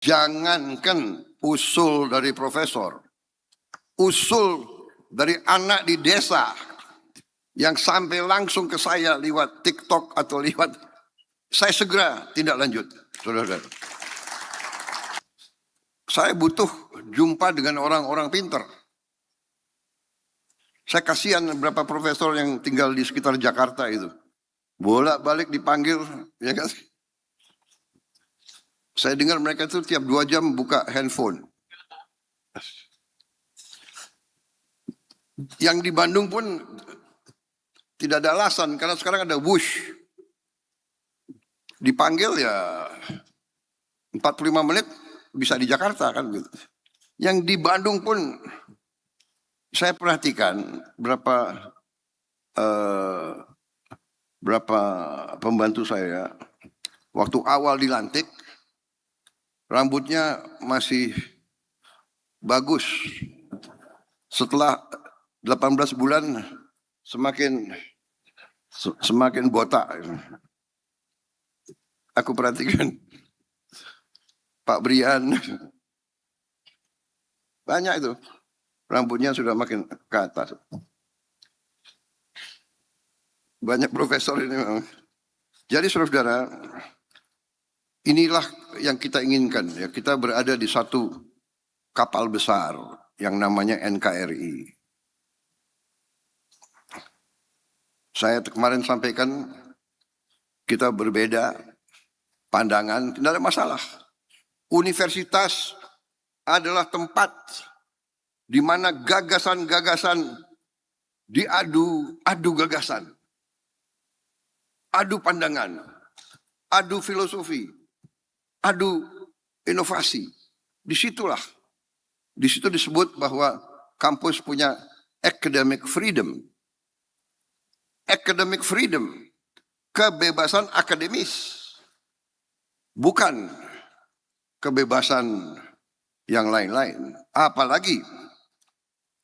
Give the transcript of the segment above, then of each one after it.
Jangankan usul dari profesor, usul dari anak di desa yang sampai langsung ke saya lewat TikTok atau lewat, saya segera tindak lanjut, saudara. Saya butuh jumpa dengan orang-orang pintar. Saya kasihan beberapa profesor yang tinggal di sekitar Jakarta itu. Bolak-balik dipanggil, ya kan? Saya dengar mereka itu tiap 2 jam buka handphone. Yang di Bandung pun tidak ada alasan, karena sekarang ada Wush. Dipanggil ya 45 menit bisa di Jakarta kan gitu. Yang di Bandung pun saya perhatikan berapa pembantu saya waktu awal dilantik rambutnya masih bagus. Setelah 18 bulan semakin botak. Aku perhatikan Pak Brian, banyak itu rambutnya sudah makin ke atas. Banyak profesor ini memang. Jadi saudara, inilah yang kita inginkan ya, kita berada di satu kapal besar yang namanya NKRI. Saya kemarin sampaikan kita berbeda pandangan, tidak ada masalah. Universitas adalah tempat di mana gagasan-gagasan adu gagasan, adu pandangan, adu filosofi, adu inovasi. Di situ disebut bahwa kampus punya academic freedom. Academic freedom, kebebasan akademis, bukan kebebasan yang lain-lain. Apalagi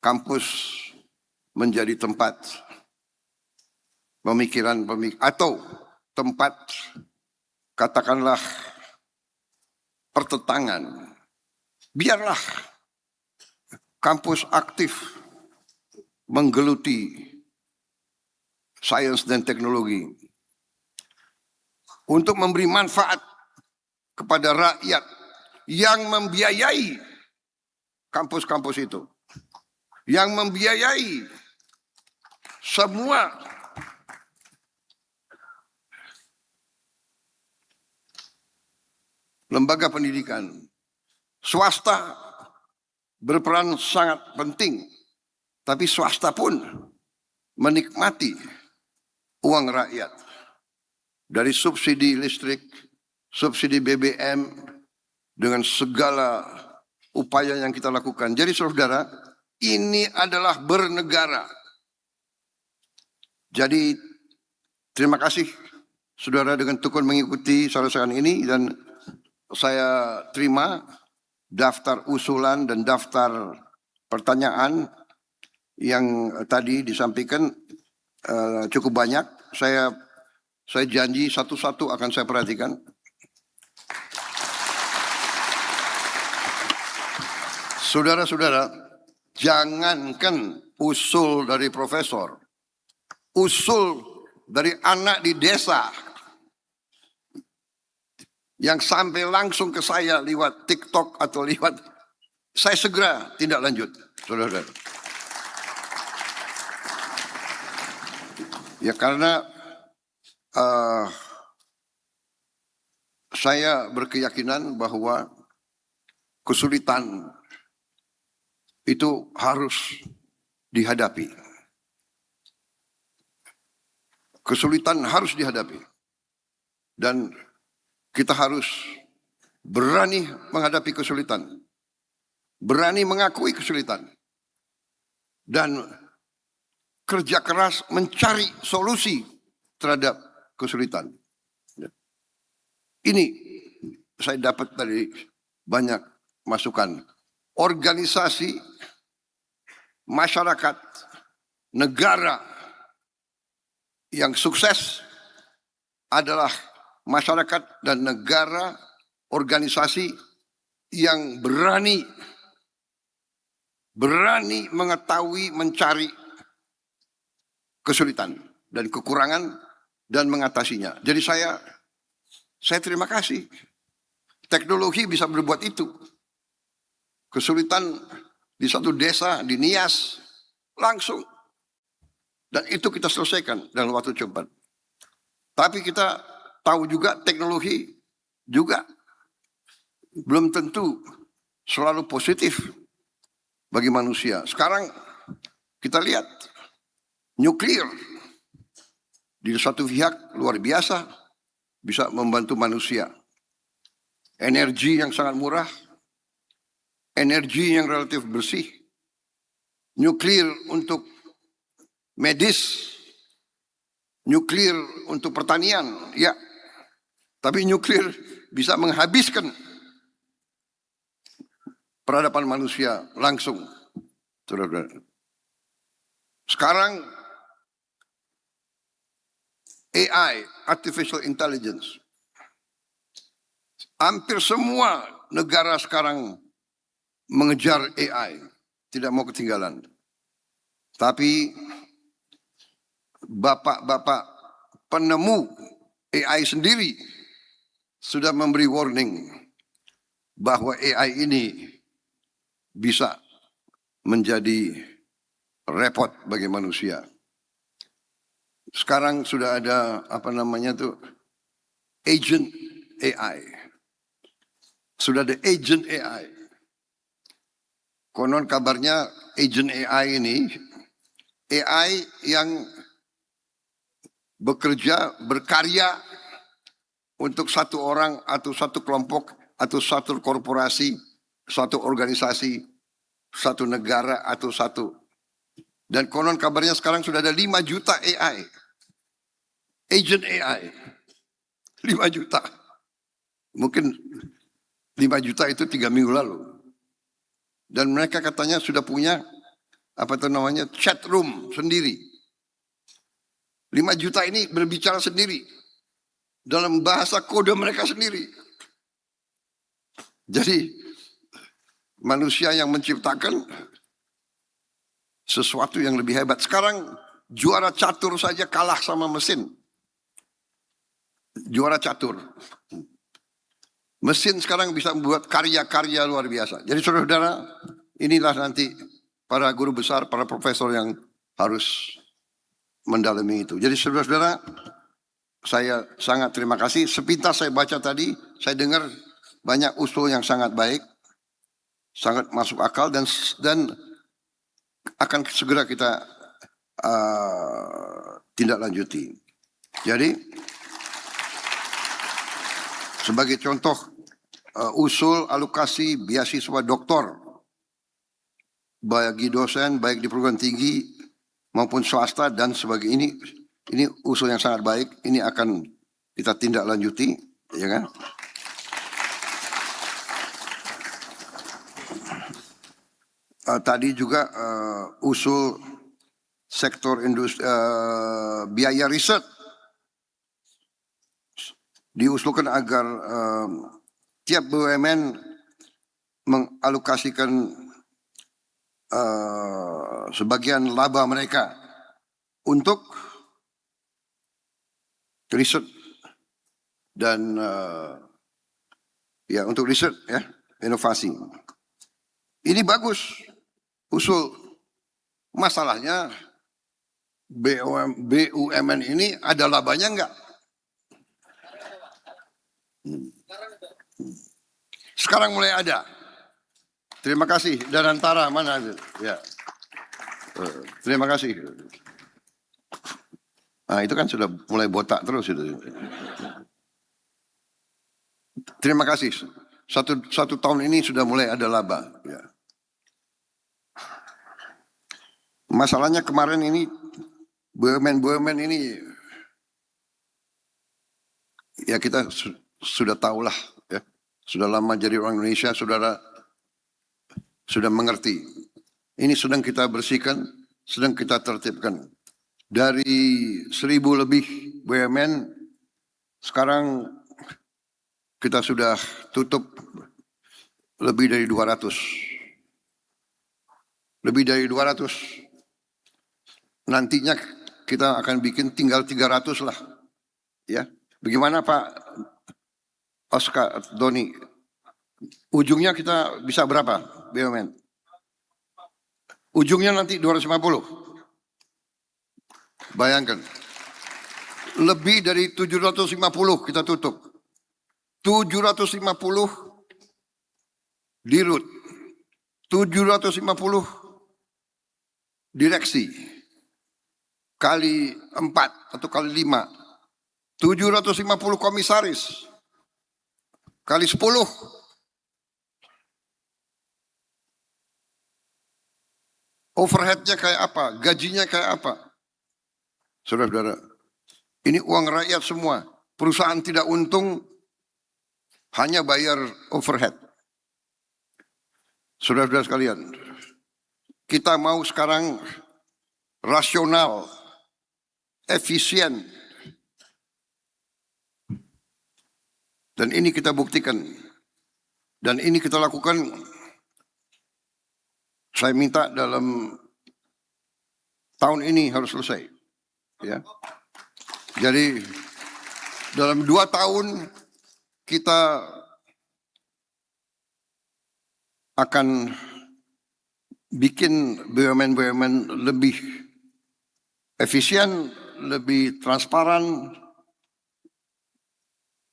kampus menjadi tempat pemikiran atau tempat katakanlah pertentangan. Biarlah kampus aktif menggeluti sains dan teknologi untuk memberi manfaat kepada rakyat yang membiayai kampus-kampus itu, yang membiayai semua lembaga pendidikan. Swasta berperan sangat penting, tapi swasta pun menikmati uang rakyat dari subsidi listrik, subsidi BBM, dengan segala upaya yang kita lakukan. Jadi saudara, ini adalah bernegara. Jadi terima kasih saudara dengan tekun mengikuti saran-saran ini, dan saya terima daftar usulan dan daftar pertanyaan yang tadi disampaikan cukup banyak. Saya janji satu-satu akan saya perhatikan. Saudara-saudara, jangankan usul dari profesor, usul dari anak di desa yang sampai langsung ke saya lewat TikTok atau lewat, saya segera tindak lanjut, saudara. Ya karena saya berkeyakinan bahwa kesulitan itu harus dihadapi. Kesulitan harus dihadapi. Dan kita harus berani menghadapi kesulitan. Berani mengakui kesulitan. Dan kerja keras mencari solusi terhadap kesulitan. Ini saya dapat dari banyak masukan. Organisasi, masyarakat, negara yang sukses adalah masyarakat dan negara, organisasi yang berani mengetahui, mencari kesulitan dan kekurangan dan mengatasinya. Jadi saya terima kasih. Teknologi bisa berbuat itu. Kesulitan di satu desa, di Nias, langsung. Dan itu kita selesaikan dalam waktu cepat. Tapi kita tahu juga teknologi juga belum tentu selalu positif bagi manusia. Sekarang kita lihat nuklir di satu pihak luar biasa bisa membantu manusia. Energi yang sangat murah, energi yang relatif bersih, nuklir untuk medis, nuklir untuk pertanian, ya. Tapi nuklir bisa menghabiskan peradaban manusia langsung. Sekarang AI, Artificial Intelligence. Hampir semua negara sekarang mengejar AI. Tidak mau ketinggalan. Tapi bapak-bapak penemu AI sendiri sudah memberi warning bahwa AI ini bisa menjadi repot bagi manusia. Sekarang sudah ada agent AI. Sudah ada agent AI. Konon kabarnya agent AI ini AI yang berkarya untuk satu orang atau satu kelompok atau satu korporasi, satu organisasi, satu negara atau satu. Dan konon kabarnya sekarang sudah ada 5 juta AI. Agent AI. 5 juta. Mungkin 5 juta itu 3 minggu lalu. Dan mereka katanya sudah punya chat room sendiri. 5 juta ini berbicara sendiri. Dalam bahasa kode mereka sendiri. Jadi manusia yang menciptakan sesuatu yang lebih hebat. Sekarang juara catur saja kalah sama mesin. Juara catur. Mesin sekarang bisa membuat karya-karya luar biasa. Jadi saudara-saudara, inilah nanti para guru besar, para profesor yang harus mendalami itu. Jadi saudara-saudara, saya sangat terima kasih. Sepintas saya baca tadi, saya dengar banyak usul yang sangat baik, sangat masuk akal dan akan segera kita tindak lanjuti. Jadi sebagai contoh usul alokasi beasiswa doktor bagi dosen baik di perguruan tinggi maupun swasta dan sebagainya, ini usul yang sangat baik. Ini akan kita tindak lanjuti, ya kan? Tadi juga usul sektor industri, biaya riset diusulkan agar tiap BUMN mengalokasikan sebagian laba mereka untuk riset dan untuk riset, ya, inovasi. Ini bagus usul. Masalahnya BUMN ini ada labanya enggak? Sekarang mulai ada. Terima kasih. Danantara mana? Ya. Terima kasih. Nah, itu kan sudah mulai botak terus itu. Terima kasih. Satu tahun ini sudah mulai ada laba. Ya. Masalahnya kemarin ini BUMN ini ya kita sudah tahulah, ya. Sudah lama jadi orang Indonesia, saudara sudah mengerti. Ini sedang kita bersihkan, sedang kita tertibkan. Dari 1.000 lebih BUMN, sekarang kita sudah tutup lebih dari 200. Lebih dari 200. Nantinya kita akan bikin tinggal 300 lah. Ya. Bagaimana Pak Oscar Doni? Ujungnya kita bisa berapa BUMN? Ujungnya nanti 250. Bayangkan. Lebih dari 750 kita tutup. 750 dirut. 750 direksi. Kali 4 atau kali 5. 750 komisaris. Kali 10. Overheadnya kayak apa? Gajinya kayak apa? Saudara-saudara, ini uang rakyat semua. Perusahaan tidak untung, hanya bayar overhead. Saudara-saudara sekalian, kita mau sekarang rasional, efisien. Dan ini kita buktikan. Dan ini kita lakukan. Saya minta dalam tahun ini harus selesai. Ya. Jadi dalam 2 tahun kita akan bikin BUMN-BUMN lebih efisien, lebih transparan,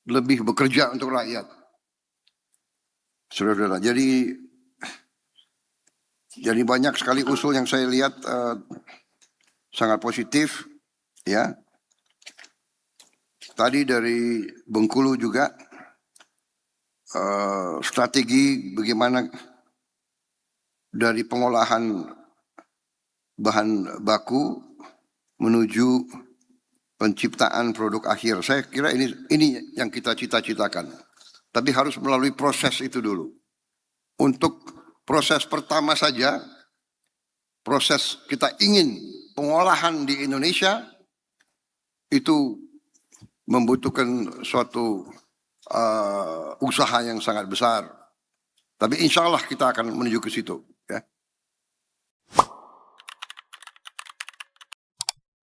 lebih bekerja untuk rakyat. Saudara-saudara, jadi banyak sekali usul yang saya lihat sangat positif, ya. Tadi dari Bengkulu juga strategi bagaimana dari pengolahan bahan baku menuju penciptaan produk akhir. Saya kira ini yang kita cita-citakan. Tapi harus melalui proses itu dulu. Untuk proses pertama saja, proses kita ingin pengolahan di Indonesia, itu membutuhkan suatu usaha yang sangat besar. Tapi insya Allah kita akan menuju ke situ.